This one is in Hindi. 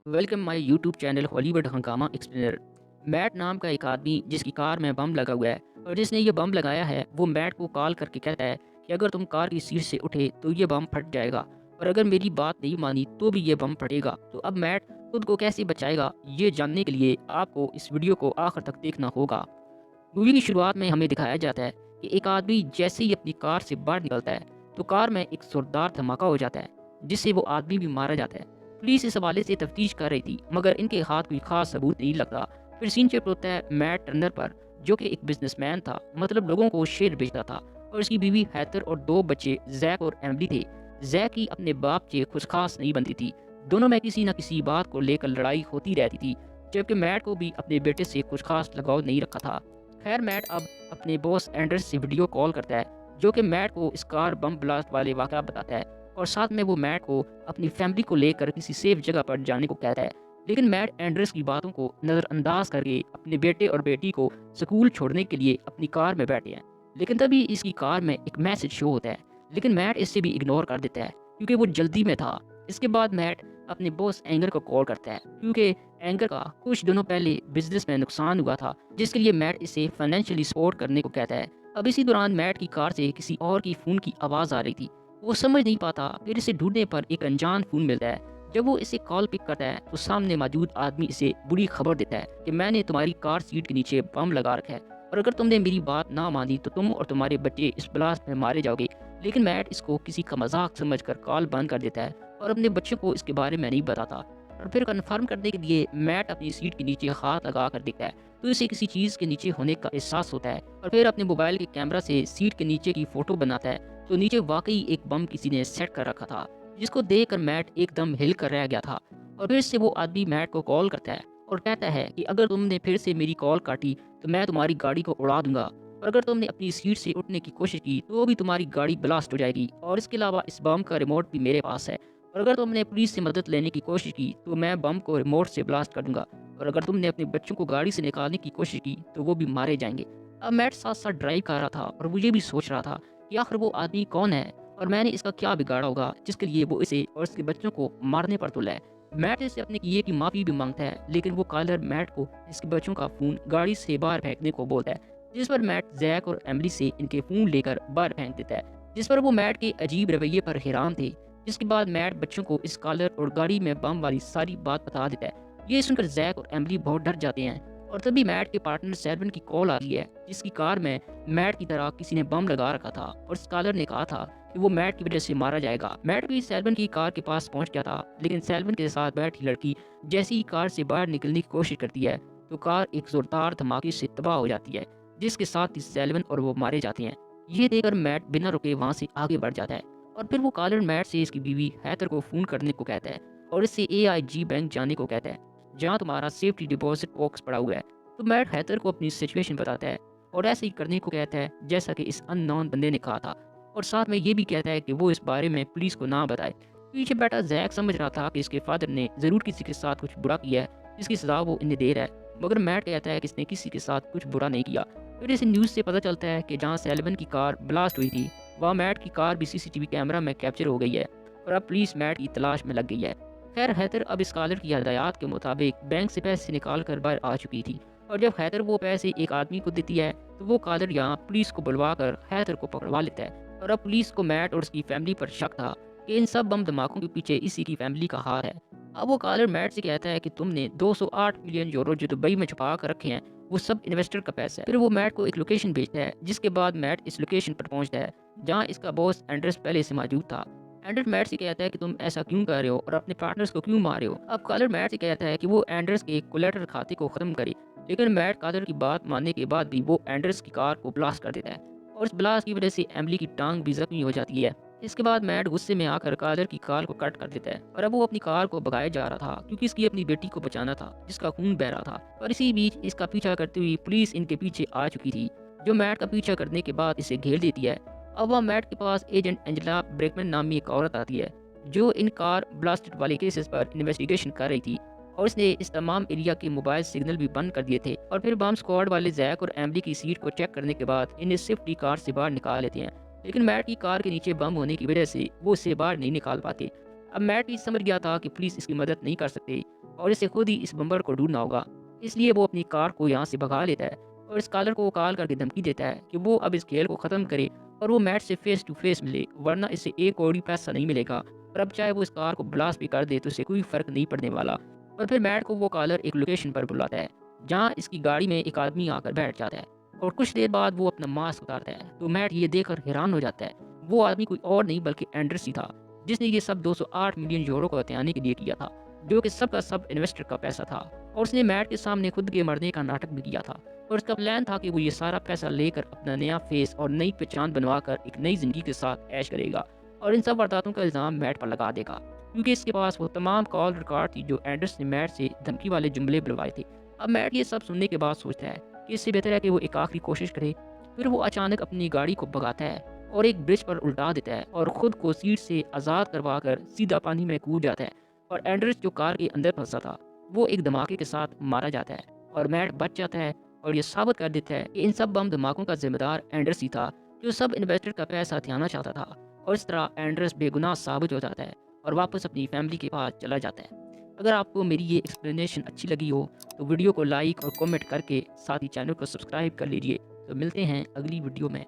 Welcome my YouTube channel Hollywood हंगामा एक्सप्लेनर। मैट नाम का एक आदमी जिसकी कार में बम लगा हुआ है और जिसने ये बम लगाया है वो मैट को कॉल करके कहता है कि अगर तुम कार की सीट से उठे तो ये बम फट जाएगा और अगर मेरी बात नहीं मानी तो भी ये बम फटेगा। तो अब मैट खुद को कैसे बचाएगा ये जानने के लिए आपको इस वीडियो को आखिर तक देखना होगा। मूवी की शुरुआत में हमें दिखाया जाता है कि एक आदमी जैसे ही अपनी कार से बाहर निकलता है तो कार में एक जोरदार धमाका हो जाता है जिससे वो आदमी भी मारा जाता है। पुलिस इस हवाले से तफ्तीश कर रही थी मगर इनके हाथ कोई खास सबूत नहीं लगता। फिर सीन शिफ्ट होता है मैट टर्नर पर जो कि एक बिजनेसमैन था, मतलब लोगों को शेयर बेचता था, और उसकी बीवी हैथर और दो बच्चे जैक और एमली थे। जैक की अपने बाप से कुछ खास नहीं बनती थी, दोनों में किसी न किसी बात को लेकर लड़ाई होती रहती थी, जबकि मैट को भी अपने बेटे से कुछ खास लगाव नहीं रखा था। खैर मैट अब अपने बॉस एंडर्स से वीडियो कॉल करता है जो कि मैट को इस कार बम ब्लास्ट वाले वाक़या बताता है और साथ में वो मैट को अपनी फैमिली को लेकर किसी सेफ जगह पर जाने को कहता है। लेकिन मैट एंडर्स की बातों को नज़रअंदाज करके अपने बेटे और बेटी को स्कूल छोड़ने के लिए अपनी कार में बैठे हैं। लेकिन तभी इसकी कार में एक मैसेज शो होता है, लेकिन मैट इससे भी इग्नोर कर देता है क्योंकि वो जल्दी में था। इसके बाद मैट अपने बॉस एंगर को कॉल करता है क्योंकि एंगर का कुछ दिनों पहले बिजनेस में नुकसान हुआ था जिसके लिए मैट इसे फाइनेंशियली सपोर्ट करने को कहता है। अब इसी दौरान मैट की कार से किसी और की फ़ोन की आवाज़ आ रही थी, वो समझ नहीं पाता। फिर इसे ढूंढने पर एक अनजान फ़ोन मिलता है। जब वो इसे कॉल पिक करता है तो सामने मौजूद आदमी इसे बुरी खबर देता है कि मैंने तुम्हारी कार सीट के नीचे बम लगा रखा है और अगर तुमने मेरी बात ना मानी तो तुम और तुम्हारे बच्चे इस ब्लास्ट में मारे जाओगे। लेकिन मैट इसको किसी का मजाक समझकर कॉल बंद कर देता है और अपने बच्चों को इसके बारे में नहीं बताता। और फिर कन्फर्म करने के लिए मैट अपनी सीट के नीचे हाथ लगा कर देखता है तो इसे किसी चीज़ के नीचे होने का एहसास होता है और फिर अपने मोबाइल के कैमरा से सीट के नीचे की फ़ोटो बनाता है तो नीचे वाकई एक बम किसी ने सेट कर रखा था जिसको देखकर मैट एकदम हिल कर रह गया था। और फिर से वो आदमी मैट को कॉल करता है और कहता है कि अगर तुमने फिर से मेरी कॉल काटी तो मैं तुम्हारी गाड़ी को उड़ा दूंगा और अगर तुमने अपनी सीट से उठने की कोशिश की तो भी तुम्हारी गाड़ी ब्लास्ट हो जाएगी और इसके अलावा इस बम का रिमोट भी मेरे पास है और अगर तुमने पुलिस से मदद लेने की कोशिश की तो मैं बम को रिमोट से ब्लास्ट कर दूंगा और अगर तुमने अपने बच्चों को गाड़ी से निकालने की कोशिश की तो वो भी मारे जाएंगे। अब मैट साथ साथ ड्राइव कर रहा था और मुझे भी सोच रहा था कि आखिर वो आदमी कौन है और मैंने इसका क्या बिगाड़ा होगा जिसके लिए वो इसे और इसके बच्चों को मारने पर तुला है। मैट इससे अपने किए की माफ़ी भी मांगता है लेकिन वो कॉलर मैट को इसके बच्चों का फ़ोन गाड़ी से बाहर फेंकने को बोलता है, जिस पर मैट जैक और एमिली से इनके फ़ोन लेकर बाहर फेंक देता है, जिस पर वो मैट के अजीब रवैये पर हैरान थे। जिसके बाद मैट बच्चों को इस कॉलर और गाड़ी में बम वाली सारी बात बता देता है। ये सुनकर जैक और एमिली बहुत डर जाते हैं और तभी मैट के पार्टनर सेल्वन की कॉल आती है जिसकी कार में मैट की तरह किसी ने बम लगा रखा था और स्कॉलर ने कहा था कि वो मैट की वजह से मारा जाएगा। मैट भी सेल्वन की कार के पास पहुंच गया था लेकिन सेल्वन के साथ बैठी लड़की जैसे ही कार से बाहर निकलने की कोशिश करती है तो कार एक जोरदार धमाके से तबाह हो जाती है जिसके साथ ही सेल्वन और वो मारे जाते हैं। ये देखकर मैट बिना रुके वहां से आगे बढ़ जाता है और फिर वो कॉलर मैट से इसकी बीवी हैथर को फ़ोन करने को कहता है और इससे AIG बैंक जाने को कहता है जहाँ तुम्हारा सेफ्टी डिपॉजिट बॉक्स पड़ा हुआ है। तो मैट हैथर को अपनी सिचुएशन बताता है और ऐसे ही करने को कहता है जैसा कि इस अननोन बंदे ने कहा था और साथ में ये भी कहता है कि वो इस बारे में पुलिस को ना बताए। पीछे बैठा जैक समझ रहा था कि इसके फादर ने ज़रूर किसी के साथ कुछ बुरा किया है जिसकी सजा वो इन्हें दे रहा है, मगर मैट कहता है कि इसने किसी के साथ कुछ बुरा नहीं किया। फिर इस न्यूज़ से पता चलता है कि जहाँ सेल्वन की कार ब्लास्ट हुई थी वहाँ मैट की कार भी CCTV कैमरा में कैप्चर हो गई है और अब पुलिस मैट की तलाश में लग गई है। खैर हैदर अब स्कॉलर की हदायत के मुताबिक बैंक से पैसे निकाल कर बाहर आ चुकी थी और जब हैदर वो पैसे एक आदमी को देती है तो वो कॉलर यहाँ पुलिस को बुलवा कर हैदर को पकड़वा लेता है और अब पुलिस को मैट और उसकी फैमिली पर शक था कि इन सब बम धमाकों के पीछे इसी की फैमिली का हाथ है। अब वो कॉलर मैट से कहता है कि तुमने 208 मिलियन यूरो जो दुबई में छुपा कर रखे हैं वो सब इन्वेस्टर का पैसा है। फिर वो मैट को एक लोकेशन भेजता है जिसके बाद मैट इस लोकेशन पर पहुंचता है जहां इसका बॉस एंडर्स पहले से मौजूद था। एंडर्स मैट से कहता है कि तुम ऐसा क्यों कर रहे हो और अपने पार्टनर्स को क्यों मार रहे हो। अब कॉलर मैट से कहता है कि वो एंडर्स के कोलेटरल खाते को खत्म करे, लेकिन मैट कॉलर की बात मानने के बाद भी वो एंडर्स की कार को ब्लास्ट कर देता है और इस ब्लास्ट की वजह से एमिली की टांग भी जख्मी हो जाती है। इसके बाद मैट गुस्से में आकर कॉलर की कार को कट कर देता है और अब वो अपनी कार को भगाया जा रहा था क्योंकि इसकी अपनी बेटी को बचाना था जिसका खून बह रहा था। और इसी बीच इसका पीछा करते हुए पुलिस इनके पीछे आ चुकी थी जो मैट का पीछा करने के बाद इसे घेर देती है। अब वह मैट के पास एजेंट एंजेला ब्रेकमैन नामी एक औरत आती है जो इन कार ब्लास्टेड वाले केसेस पर इन्वेस्टिगेशन कर रही थी और इसने इस तमाम एरिया के मोबाइल सिग्नल भी बंद कर दिए थे। और फिर बम स्क्वाड वाले जैक और एमिली की सीट को चेक करने के बाद इन्हें सेफ्टी कार से बाहर निकाल लेते हैं, लेकिन मैट की कार के नीचे बम होने की वजह से वो उससे बाहर नहीं निकाल पाते। अब मैट भी समझ गया था कि पुलिस इसकी मदद नहीं कर सकती और इसे खुद ही इस बम्पर को ढूंढना होगा। इसलिए वो अपनी कार को यहाँ से भगा लेता है और इस कॉलर को कॉल करके धमकी देता है कि वो अब इस खेल को ख़त्म करे और वो मैट से फेस टू फेस मिले, वरना इसे एक कौड़ी पैसा नहीं मिलेगा। और अब चाहे वो इस कार को ब्लास्ट भी कर दे तो इसे कोई फ़र्क नहीं पड़ने वाला। और फिर मैट को वो कॉलर एक लोकेशन पर बुलाता है जहाँ इसकी गाड़ी में एक आदमी आकर बैठ जाता है और कुछ देर बाद वो अपना मास्क उतारता है। तो मैट ये देखकर हैरान हो जाता है। वो आदमी कोई और नहीं बल्कि एंडर्स ही था, जिसने ये सब 208 मिलियन यूरो को हथियाने के लिए किया था, जो कि सब का सब इन्वेस्टर का पैसा था। और उसने मैट के सामने खुद के मरने का नाटक भी किया था और उसका प्लान था कि वो ये सारा पैसा लेकर अपना नया फेस और नई पहचान बनवाकर एक नई जिंदगी के साथ ऐश करेगा और इन सब वारदातों का इल्ज़ाम मैट पर लगा देगा, क्योंकि इसके पास वो तमाम कॉल रिकॉर्ड थी जो एंडर्स ने मैट से धमकी वाले जुमले बुलवाए थे। अब मैट ये सब सुनने के बाद सोचता है कि इससे बेहतर है कि वो एक आखिरी कोशिश करे। फिर वो अचानक अपनी गाड़ी को भगाता है और एक ब्रिज पर उल्टा देता है और खुद को सीट से आज़ाद करवा कर सीधा पानी में कूद जाता है और एंडर्स जो कार के अंदर फंसा था वो एक धमाके के साथ मारा जाता है और मैट बच जाता है और ये साबित कर देता है कि इन सब बम धमाकों का जिम्मेदार एंडर्स ही था, जो सब इन्वेस्टर का पैसा हथियाना चाहता था। और इस तरह एंडर्स बेगुनाह साबित हो जाता है और वापस अपनी फैमिली के पास चला जाता है। अगर आपको मेरी ये एक्सप्लेनेशन अच्छी लगी हो तो वीडियो को लाइक और कमेंट करके साथ ही चैनल को सब्सक्राइब कर लीजिए। तो मिलते हैं अगली वीडियो में।